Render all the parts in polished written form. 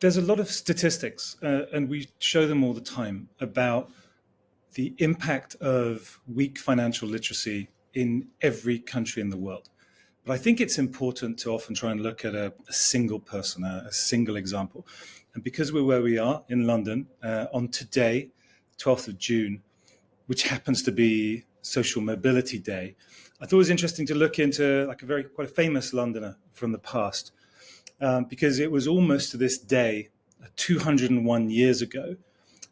There's a lot of statistics, and we show them all the time, about the impact of weak financial literacy in every country in the world. But I think it's important to often try and look at a single person, a single example. And because we're where we are in London on today, 12th of June, which happens to be Social Mobility Day, I thought it was interesting to look into like quite a famous Londoner from the past, because it was almost to this day, 201 years ago,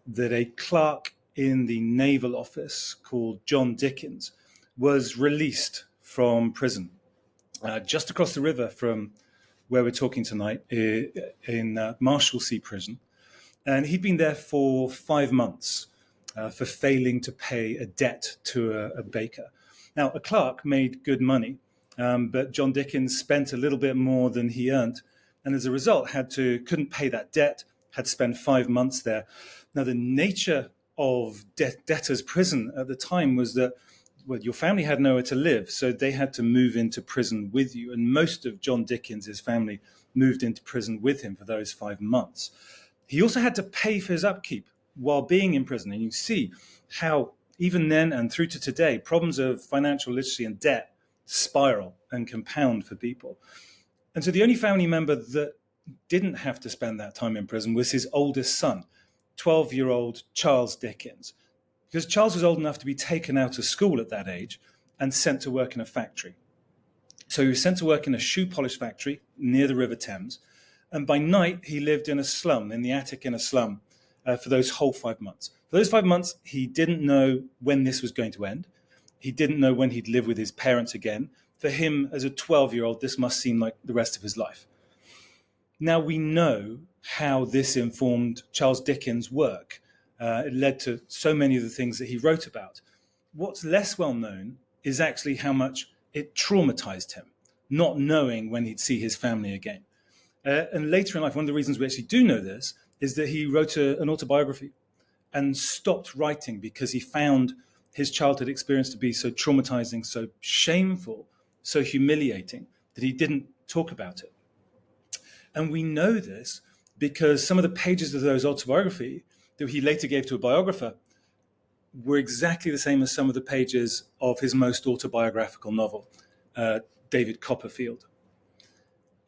that a clerk in the Naval Office called John Dickens was released from prison just across the river from where we're talking tonight in Marshalsea Prison. And he'd been there for 5 months for failing to pay a debt to a baker. Now, a clerk made good money, but John Dickens spent a little bit more than he earned. And as a result, couldn't pay that debt, had to spend 5 months there. Now, the nature of debtor's prison at the time was that, well, your family had nowhere to live, so they had to move into prison with you. And most of John Dickens' family moved into prison with him for those 5 months. He also had to pay for his upkeep while being in prison. And you see how even then and through to today, problems of financial literacy and debt spiral and compound for people. And so the only family member that didn't have to spend that time in prison was his oldest son, 12-year-old Charles Dickens, because Charles was old enough to be taken out of school at that age and sent to work in a factory. So he was sent to work in a shoe polish factory near the River Thames. And by night, he lived in a slum, in the attic in a slum, for those whole 5 months. For those 5 months, he didn't know when this was going to end. He didn't know when he'd live with his parents again. For him, as a 12-year-old, this must seem like the rest of his life. Now we know how this informed Charles Dickens' work. It led to so many of the things that he wrote about. What's less well known is actually how much it traumatized him, not knowing when he'd see his family again. And later in life, one of the reasons we actually do know this is that he wrote an autobiography and stopped writing because he found his childhood experience to be so traumatizing, so shameful, so humiliating that he didn't talk about it. And we know this because some of the pages of those autobiography that he later gave to a biographer were exactly the same as some of the pages of his most autobiographical novel, David Copperfield.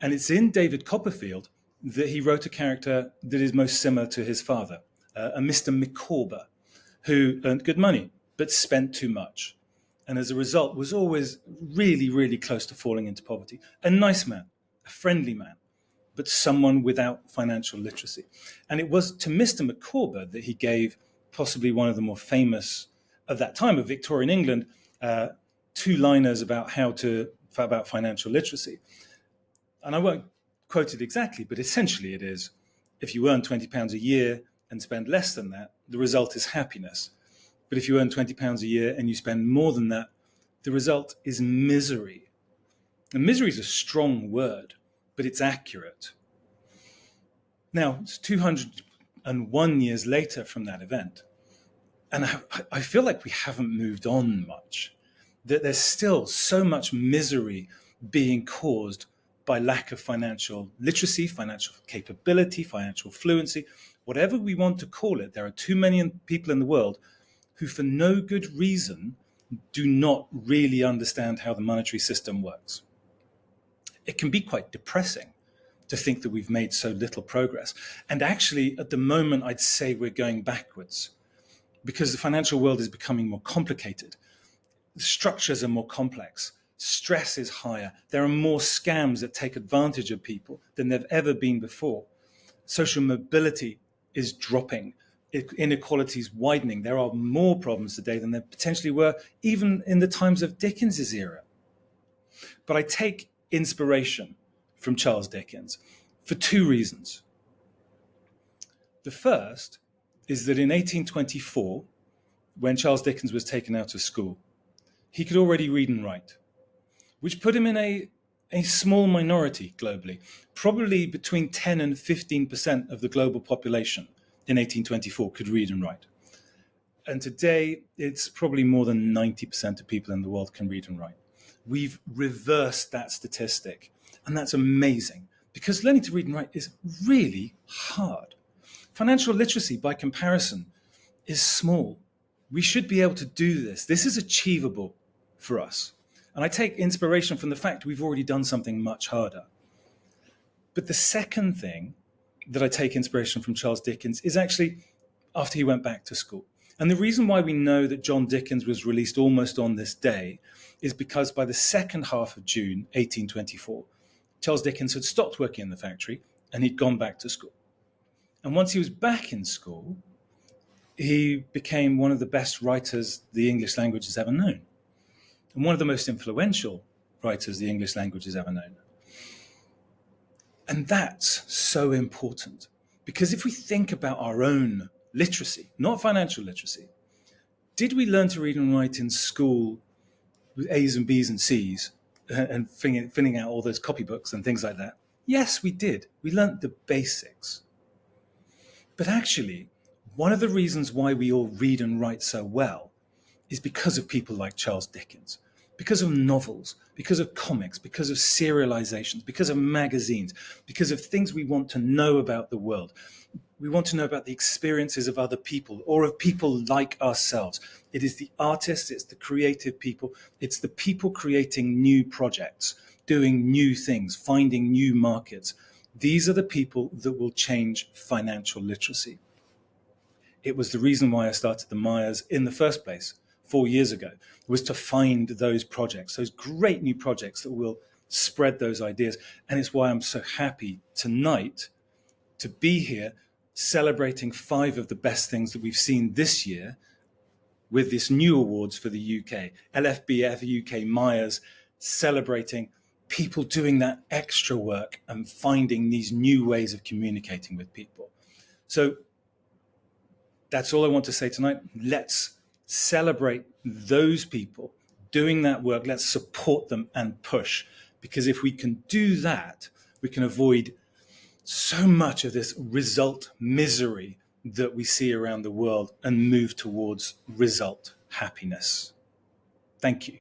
And it's in David Copperfield that he wrote a character that is most similar to his father, a Mr. Micawber, who earned good money, but spent too much. And as a result, was always really, really close to falling into poverty. A nice man, a friendly man, but someone without financial literacy. And it was to Mr. Micawber that he gave possibly one of the more famous of that time of Victorian England, two-liners about about financial literacy. And I won't quote it exactly, but essentially it is, if you earn £20 a year and spend less than that, the result is happiness. But if you earn £20 a year and you spend more than that, the result is misery. And misery is a strong word, but it's accurate. Now, it's 201 years later from that event, and I feel like we haven't moved on much, that there's still so much misery being caused by lack of financial literacy, financial capability, financial fluency, whatever we want to call it. There are too many people in the world who, for no good reason, do not really understand how the monetary system works. It can be quite depressing to think that we've made so little progress. And actually, at the moment, I'd say we're going backwards because the financial world is becoming more complicated. The structures are more complex. Stress is higher. There are more scams that take advantage of people than there've ever been before. Social mobility is dropping. Inequality is widening. There are more problems today than there potentially were even in the times of Dickens's era. But I take inspiration from Charles Dickens for two reasons. The first is that in 1824, when Charles Dickens was taken out of school, he could already read and write, which put him in a small minority globally, probably between 10 and 15% of the global population in 1824 could read and write. And today, it's probably more than 90% of people in the world can read and write. We've reversed that statistic, and that's amazing. because learning to read and write is really hard. Financial literacy, by comparison, is small. We should be able to do this. This is achievable for us. And I take inspiration from the fact we've already done something much harder. But the second thing that I take inspiration from Charles Dickens is actually after he went back to school. And the reason why we know that John Dickens was released almost on this day is because by the second half of June 1824, Charles Dickens had stopped working in the factory and he'd gone back to school. And once he was back in school, he became one of the best writers the English language has ever known, and one of the most influential writers the English language has ever known. And that's so important, because if we think about our own literacy, not financial literacy, did we learn to read and write in school with A's and B's and C's and filling out all those copybooks and things like that? Yes, we did. We learned the basics. But actually, one of the reasons why we all read and write so well is because of people like Charles Dickens, because of novels, because of comics, because of serializations, because of magazines, because of things we want to know about the world. We want to know about the experiences of other people or of people like ourselves. It is the artists, it's the creative people, it's the people creating new projects, doing new things, finding new markets. These are the people that will change financial literacy. It was the reason why I started the MAIAs in the first place 4 years ago, was to find those projects, those great new projects that will spread those ideas. And it's why I'm so happy tonight to be here celebrating 5 of the best things that we've seen this year with this new awards for the UK, LFBF UK MAIAs, celebrating people doing that extra work and finding these new ways of communicating with people. So that's all I want to say tonight. Let's celebrate those people doing that work. Let's support them and push, because if we can do that, we can avoid so much of this result misery that we see around the world and move towards result happiness. Thank you.